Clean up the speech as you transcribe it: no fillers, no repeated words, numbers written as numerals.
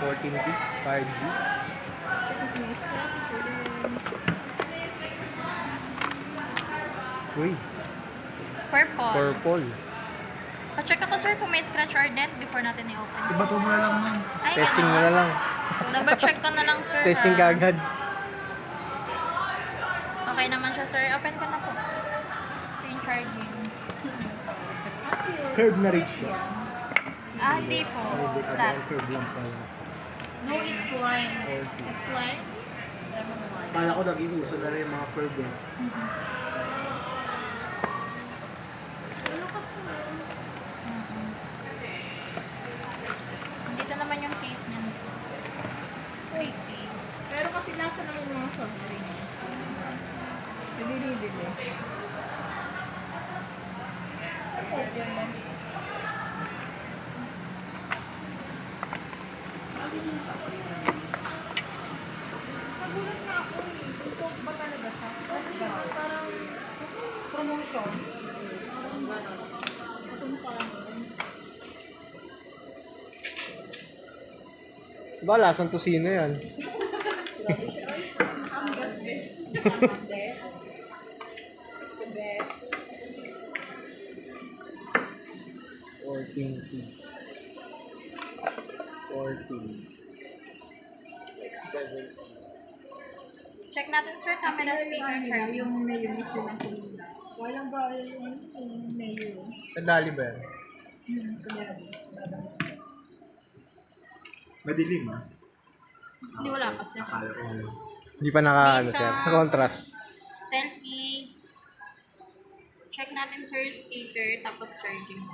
14 gig, 5G. Uy, Purple. purple. Pa-check ako sir kung may scratch or dent before natin i-open. Ibato mo na lang, ma'am. Ay, Testing mo na lang. Double check ko na lang sir. Testing ha? kagad. Okay naman siya sir. Open ko na po. Ito yung charging. Curve na reach siya. Ah, hindi po. Hindi ka Flat. ba? Curve lang pala. No, it's line. 40. It's line. Kala ko naging uso na rin yung mga curve eh. Ano kasi? Dito naman yung case niya. Free case. Pero kasi nasa naman yung mga soft drinks. Binibili. Nagulat na ako eh. Ito ba talaga siya? Ano siya? Parang promotion. Parang gano'n. Itong parang Diba, lasang tusino yan. ang gas best. Ang best. It's the best. 14 gig. 14. Like 7C. Check natin sir, camera, speaker, charging. Yung mayonnaise din ang kulina. Walang ba yung mayo? Sa Dali ba yan? Madilim ah. Hindi wala pa sir. Akala ko ano. Hindi pa ano sir. Contrast. Selfie. Check natin sir, speaker, tapos charging.